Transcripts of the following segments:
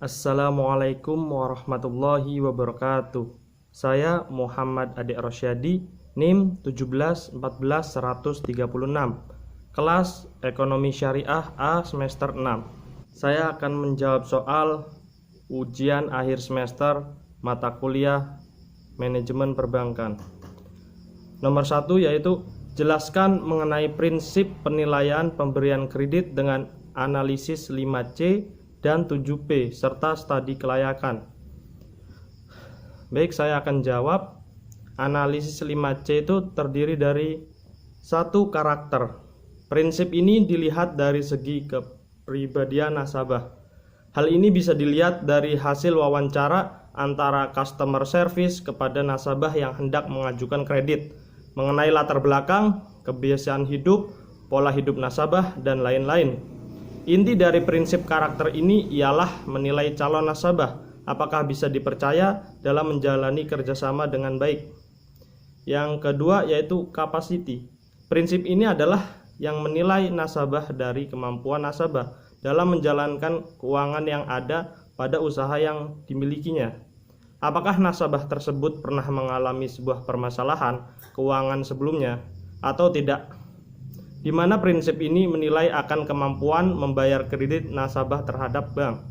Assalamualaikum warahmatullahi wabarakatuh. Saya Muhammad Ade Rosyadi, NIM 1714136, kelas Ekonomi Syariah A semester 6. Saya akan menjawab soal ujian akhir semester mata kuliah Manajemen Perbankan. Nomor 1 yaitu jelaskan mengenai prinsip penilaian pemberian kredit dengan analisis 5C dan 7P serta studi kelayakan. Baik, saya akan jawab. Analisis 5C itu terdiri dari 1. Karakter. Prinsip ini dilihat dari segi kepribadian nasabah. Hal ini bisa dilihat dari hasil wawancara antara customer service kepada nasabah yang hendak mengajukan kredit, mengenai latar belakang, kebiasaan hidup, pola hidup nasabah, dan lain-lain. Inti dari prinsip karakter ini ialah menilai calon nasabah apakah bisa dipercaya dalam menjalani kerjasama dengan baik. Yang kedua yaitu capacity. Prinsip ini adalah yang menilai nasabah dari kemampuan nasabah dalam menjalankan keuangan yang ada pada usaha yang dimilikinya. Apakah nasabah tersebut pernah mengalami sebuah permasalahan keuangan sebelumnya atau tidak? Di mana prinsip ini menilai akan kemampuan membayar kredit nasabah terhadap bank.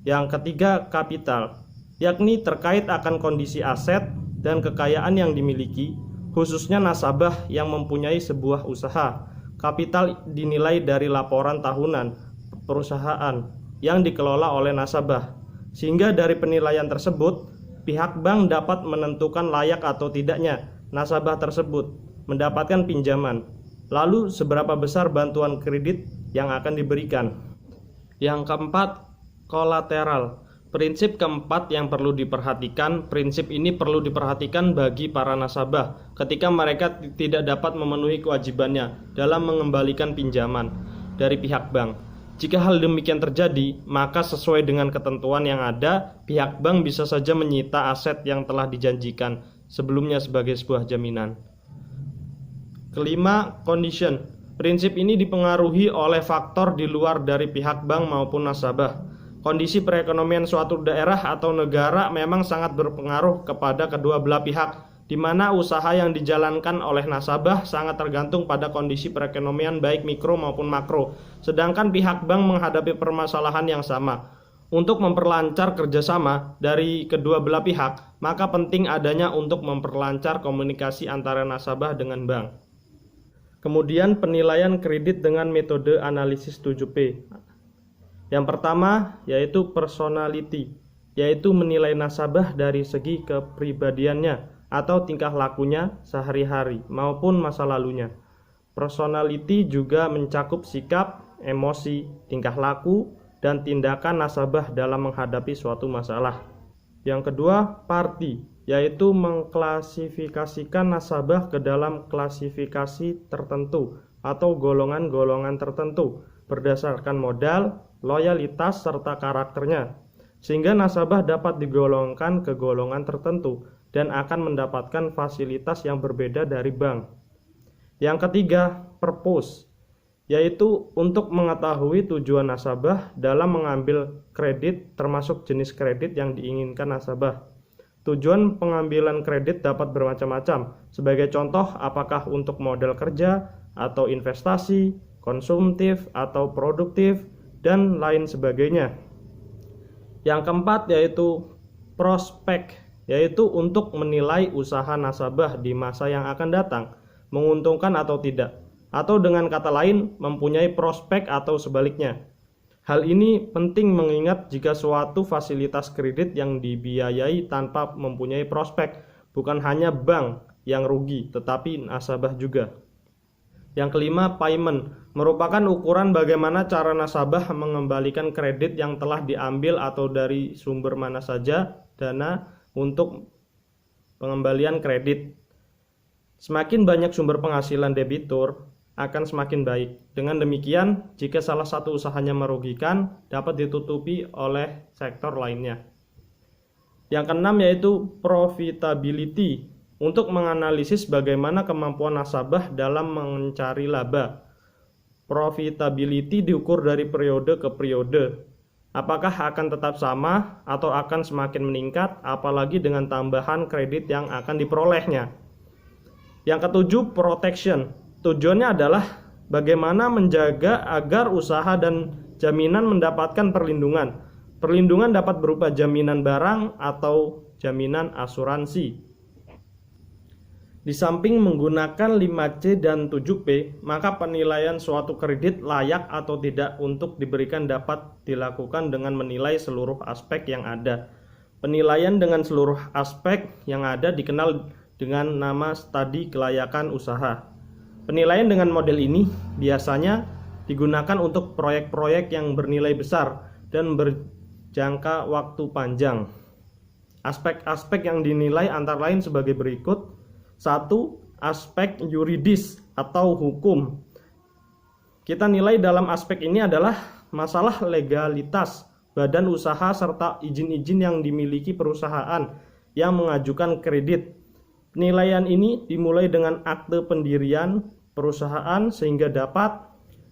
Yang ketiga, kapital, yakni terkait akan kondisi aset dan kekayaan yang dimiliki, khususnya nasabah yang mempunyai sebuah usaha. Kapital dinilai dari laporan tahunan perusahaan yang dikelola oleh nasabah, sehingga dari penilaian tersebut, pihak bank dapat menentukan layak atau tidaknya nasabah tersebut mendapatkan pinjaman. Lalu seberapa besar bantuan kredit yang akan diberikan. Yang keempat, kolateral. Prinsip keempat yang perlu diperhatikan, prinsip ini perlu diperhatikan bagi para nasabah ketika mereka tidak dapat memenuhi kewajibannya dalam mengembalikan pinjaman dari pihak bank. Jika hal demikian terjadi, maka sesuai dengan ketentuan yang ada, pihak bank bisa saja menyita aset yang telah dijanjikan sebelumnya sebagai sebuah jaminan. Kelima, condition. Prinsip ini dipengaruhi oleh faktor di luar dari pihak bank maupun nasabah. Kondisi perekonomian suatu daerah atau negara memang sangat berpengaruh kepada kedua belah pihak, di mana usaha yang dijalankan oleh nasabah sangat tergantung pada kondisi perekonomian baik mikro maupun makro. Sedangkan pihak bank menghadapi permasalahan yang sama. Untuk memperlancar kerjasama dari kedua belah pihak, maka penting adanya untuk memperlancar komunikasi antara nasabah dengan bank. Kemudian penilaian kredit dengan metode analisis 7P. Yang pertama yaitu personality, yaitu menilai nasabah dari segi kepribadiannya atau tingkah lakunya sehari-hari maupun masa lalunya. Personality juga mencakup sikap, emosi, tingkah laku, dan tindakan nasabah dalam menghadapi suatu masalah. Yang kedua, party, yaitu mengklasifikasikan nasabah ke dalam klasifikasi tertentu atau golongan-golongan tertentu berdasarkan modal, loyalitas, serta karakternya, sehingga nasabah dapat digolongkan ke golongan tertentu dan akan mendapatkan fasilitas yang berbeda dari bank. Yang ketiga, purpose, yaitu untuk mengetahui tujuan nasabah dalam mengambil kredit termasuk jenis kredit yang diinginkan nasabah. Tujuan pengambilan kredit dapat bermacam-macam. Sebagai contoh, apakah untuk modal kerja atau investasi, konsumtif atau produktif, dan lain sebagainya. Yang keempat yaitu prospek, yaitu untuk menilai usaha nasabah di masa yang akan datang, menguntungkan atau tidak, atau dengan kata lain mempunyai prospek atau sebaliknya. Hal ini penting mengingat jika suatu fasilitas kredit yang dibiayai tanpa mempunyai prospek, bukan hanya bank yang rugi, tetapi nasabah juga. Yang kelima, payment, merupakan ukuran bagaimana cara nasabah mengembalikan kredit yang telah diambil atau dari sumber mana saja dana untuk pengembalian kredit. Semakin banyak sumber penghasilan debitur, akan semakin baik. Dengan demikian, jika salah satu usahanya merugikan, dapat ditutupi oleh sektor lainnya. Yang keenam yaitu profitability, untuk menganalisis bagaimana kemampuan nasabah dalam mencari laba. Profitability diukur dari periode ke periode. Apakah akan tetap sama atau akan semakin meningkat, apalagi dengan tambahan kredit yang akan diperolehnya. Yang ketujuh, protection. Tujuannya adalah bagaimana menjaga agar usaha dan jaminan mendapatkan perlindungan. Perlindungan dapat berupa jaminan barang atau jaminan asuransi. Di samping menggunakan 5C dan 7P, maka penilaian suatu kredit layak atau tidak untuk diberikan dapat dilakukan dengan menilai seluruh aspek yang ada. Penilaian dengan seluruh aspek yang ada dikenal dengan nama studi kelayakan usaha. Penilaian dengan model ini biasanya digunakan untuk proyek-proyek yang bernilai besar dan berjangka waktu panjang. Aspek-aspek yang dinilai antara lain sebagai berikut. 1. Aspek yuridis atau hukum. Kita nilai dalam aspek ini adalah masalah legalitas badan usaha serta izin-izin yang dimiliki perusahaan yang mengajukan kredit. Penilaian ini dimulai dengan akte pendirian perusahaan sehingga dapat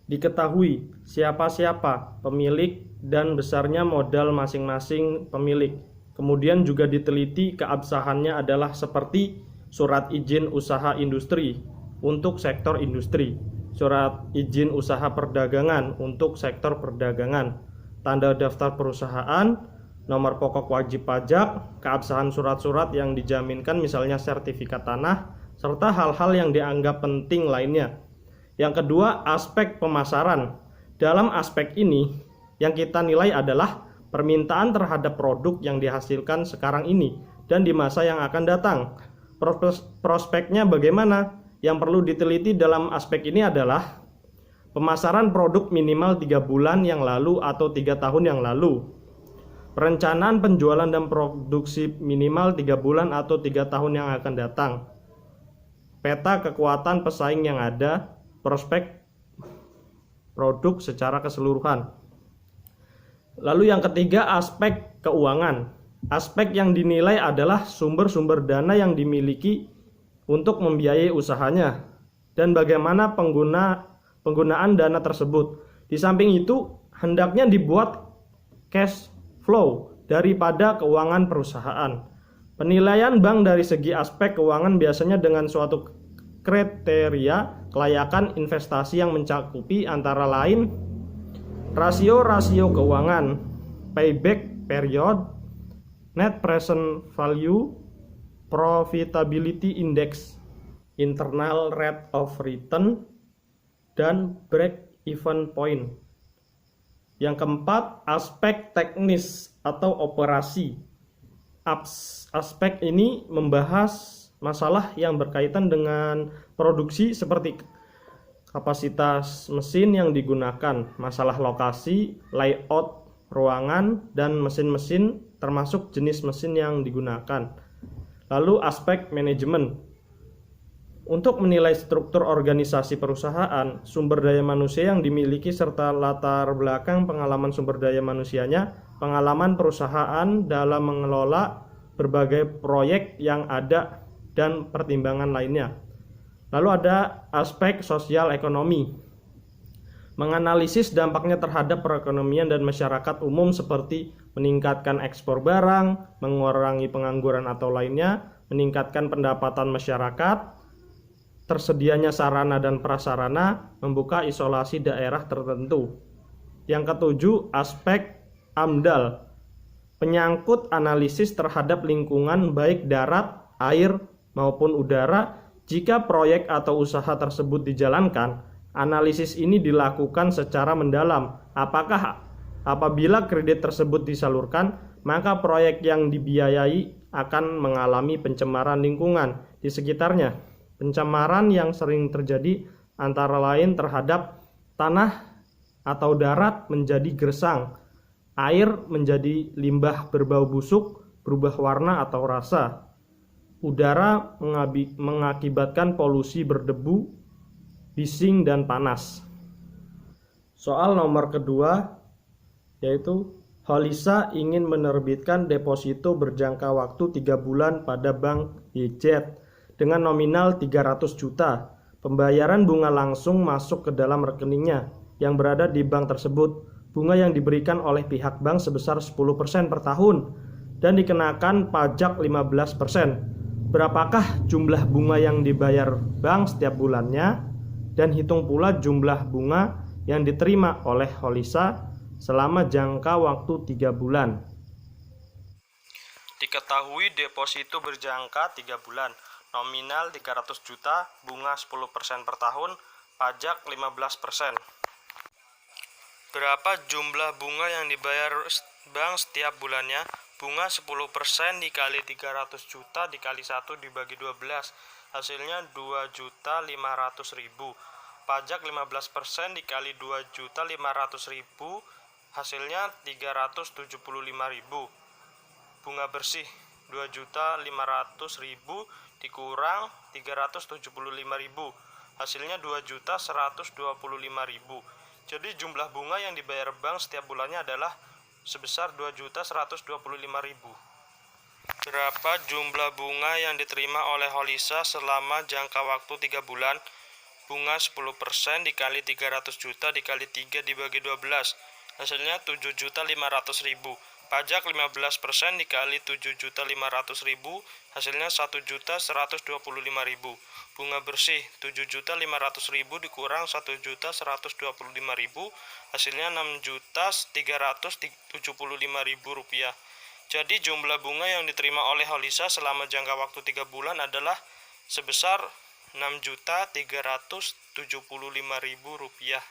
diketahui siapa-siapa pemilik dan besarnya modal masing-masing pemilik. Kemudian juga diteliti keabsahannya adalah seperti surat izin usaha industri untuk sektor industri, surat izin usaha perdagangan untuk sektor perdagangan, tanda daftar perusahaan, nomor pokok wajib pajak, keabsahan surat-surat yang dijaminkan misalnya sertifikat tanah, serta hal-hal yang dianggap penting lainnya. Yang kedua, aspek pemasaran. Dalam aspek ini, yang kita nilai adalah permintaan terhadap produk yang dihasilkan sekarang ini dan di masa yang akan datang. Prospeknya bagaimana? Yang perlu diteliti dalam aspek ini adalah pemasaran produk minimal 3 bulan yang lalu atau 3 tahun yang lalu. Perencanaan penjualan dan produksi minimal 3 bulan atau 3 tahun yang akan datang. Peta kekuatan pesaing yang ada, prospek produk secara keseluruhan. Lalu yang ketiga, aspek keuangan. Aspek yang dinilai adalah sumber-sumber dana yang dimiliki untuk membiayai usahanya dan bagaimana penggunaan dana tersebut. Di samping itu, hendaknya dibuat cash flow daripada keuangan perusahaan. Penilaian bank dari segi aspek keuangan biasanya dengan suatu kriteria kelayakan investasi yang mencakupi antara lain rasio-rasio keuangan, payback period, net present value, profitability index, internal rate of return, dan break-even point. Yang keempat, aspek teknis atau operasi. Aspek ini membahas masalah yang berkaitan dengan produksi seperti kapasitas mesin yang digunakan, masalah lokasi, layout ruangan, dan mesin-mesin termasuk jenis mesin yang digunakan. Lalu aspek manajemen. Untuk menilai struktur organisasi perusahaan, sumber daya manusia yang dimiliki serta latar belakang pengalaman sumber daya manusianya, pengalaman perusahaan dalam mengelola berbagai proyek yang ada, dan pertimbangan lainnya. Lalu ada aspek sosial ekonomi. Menganalisis dampaknya terhadap perekonomian dan masyarakat umum seperti meningkatkan ekspor barang, mengurangi pengangguran atau lainnya, meningkatkan pendapatan masyarakat, tersedianya sarana dan prasarana, membuka isolasi daerah tertentu. Yang ketujuh, aspek AMDAL. Penyangkut analisis terhadap lingkungan baik darat, air, maupun udara. Jika proyek atau usaha tersebut dijalankan, analisis ini dilakukan secara mendalam. Apabila kredit tersebut disalurkan, maka proyek yang dibiayai akan mengalami pencemaran lingkungan di sekitarnya. Pencemaran yang sering terjadi antara lain terhadap tanah atau darat menjadi gersang, air menjadi limbah berbau busuk, berubah warna atau rasa. Udara mengakibatkan polusi berdebu, bising, dan panas. Soal nomor kedua yaitu Holisa ingin menerbitkan deposito berjangka waktu 3 bulan pada Bank YZ dengan nominal 300 juta. Pembayaran bunga langsung masuk ke dalam rekeningnya yang berada di bank tersebut. bunga yang diberikan oleh pihak bank sebesar 10% per tahun dan dikenakan pajak 15%. Berapakah jumlah bunga yang dibayar bank setiap bulannya? Dan hitung pula jumlah bunga yang diterima oleh Holisa selama jangka waktu 3 bulan. Diketahui deposito berjangka 3 bulan, nominal 300 juta, bunga 10% per tahun, pajak 15%. Berapa jumlah bunga yang dibayar bank setiap bulannya? Bunga 10% dikali 300 juta dikali 1 dibagi 12, hasilnya 2.500.000. Pajak 15% dikali 2.500.000, hasilnya 375.000. Bunga bersih 2.500.000 dikurang 375.000, hasilnya 2.125.000. Jadi jumlah bunga yang dibayar bank setiap bulannya adalah sebesar 2.125.000. Berapa jumlah bunga yang diterima oleh Holisa selama jangka waktu 3 bulan? Bunga 10% dikali 300 juta dikali 3 dibagi 12, hasilnya 7.500.000. Pajak 15% dikali 7.500.000, hasilnya 1.125.000. Bunga bersih 7.500.000 dikurang 1.125.000, hasilnya 6.375.000 rupiah. Jadi jumlah bunga yang diterima oleh Holisa selama jangka waktu 3 bulan adalah sebesar 6.375.000 rupiah.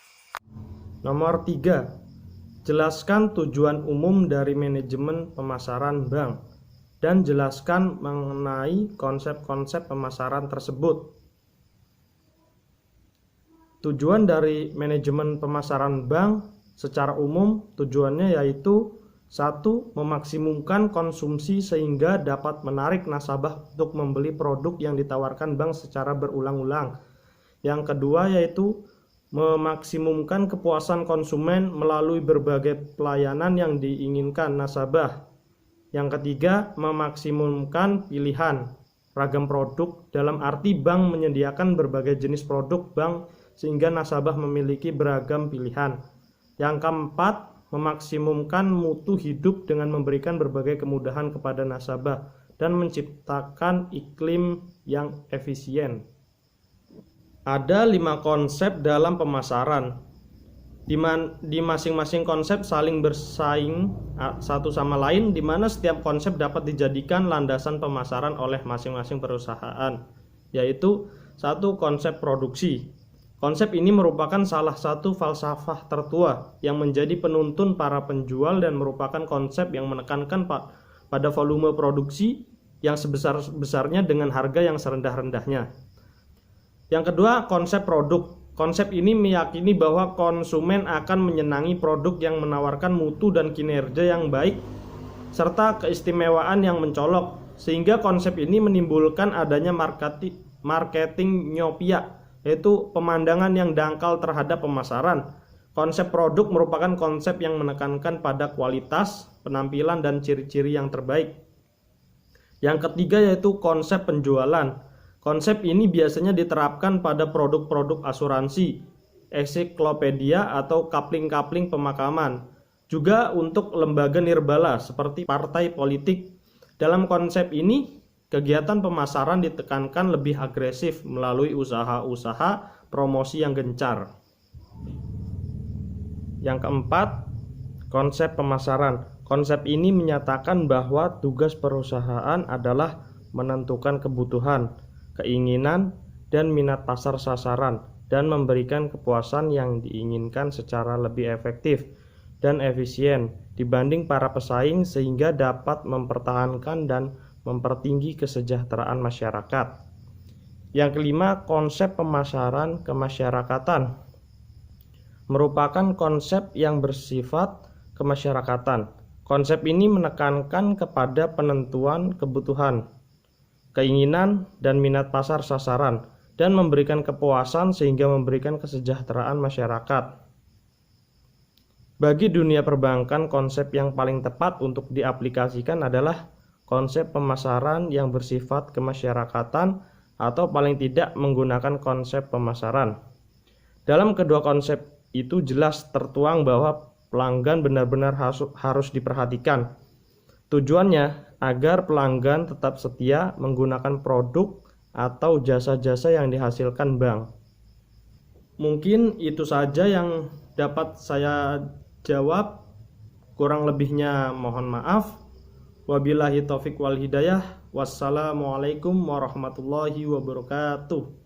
Nomor 3. Jelaskan tujuan umum dari manajemen pemasaran bank dan jelaskan mengenai konsep-konsep pemasaran tersebut. Tujuan dari manajemen pemasaran bank secara umum tujuannya yaitu 1. Memaksimumkan konsumsi sehingga dapat menarik nasabah untuk membeli produk yang ditawarkan bank secara berulang-ulang. Yang kedua yaitu memaksimumkan kepuasan konsumen melalui berbagai pelayanan yang diinginkan nasabah. Yang ketiga, memaksimumkan pilihan ragam produk, dalam arti bank menyediakan berbagai jenis produk bank sehingga nasabah memiliki beragam pilihan. Yang keempat, memaksimumkan mutu hidup dengan memberikan berbagai kemudahan kepada nasabah dan menciptakan iklim yang efisien. Ada 5 konsep dalam pemasaran. Di masing-masing konsep saling bersaing satu sama lain, di mana setiap konsep dapat dijadikan landasan pemasaran oleh masing-masing perusahaan, yaitu 1. Konsep produksi. Konsep ini merupakan salah satu falsafah tertua yang menjadi penuntun para penjual dan merupakan konsep yang menekankan pada volume produksi yang sebesar-besarnya dengan harga yang serendah-rendahnya. Yang kedua, konsep produk. Konsep ini meyakini bahwa konsumen akan menyenangi produk yang menawarkan mutu dan kinerja yang baik serta keistimewaan yang mencolok, sehingga konsep ini menimbulkan adanya marketing myopia, yaitu pemandangan yang dangkal terhadap pemasaran. Konsep produk merupakan konsep yang menekankan pada kualitas, penampilan, dan ciri-ciri yang terbaik. Yang ketiga yaitu konsep penjualan. Konsep ini biasanya diterapkan pada produk-produk asuransi, ensiklopedia, atau kapling-kapling pemakaman. Juga untuk lembaga nirbala seperti partai politik. Dalam konsep ini, kegiatan pemasaran ditekankan lebih agresif melalui usaha-usaha promosi yang gencar. Yang keempat, konsep pemasaran. Konsep ini menyatakan bahwa tugas perusahaan adalah menentukan kebutuhan, keinginan, dan minat pasar sasaran, dan memberikan kepuasan yang diinginkan secara lebih efektif dan efisien dibanding para pesaing sehingga dapat mempertahankan dan mempertinggi kesejahteraan masyarakat. Yang kelima, konsep pemasaran kemasyarakatan merupakan konsep yang bersifat kemasyarakatan. Konsep ini menekankan kepada penentuan kebutuhan, keinginan, dan minat pasar sasaran, dan memberikan kepuasan sehingga memberikan kesejahteraan masyarakat. Bagi dunia perbankan, konsep yang paling tepat untuk diaplikasikan adalah konsep pemasaran yang bersifat kemasyarakatan atau paling tidak menggunakan konsep pemasaran. Dalam kedua konsep itu jelas tertuang bahwa pelanggan benar-benar harus diperhatikan. Tujuannya agar pelanggan tetap setia menggunakan produk atau jasa-jasa yang dihasilkan bank. Mungkin itu saja yang dapat saya jawab. Kurang lebihnya mohon maaf. Wabillahi taufik wal hidayah. Wassalamualaikum warahmatullahi wabarakatuh.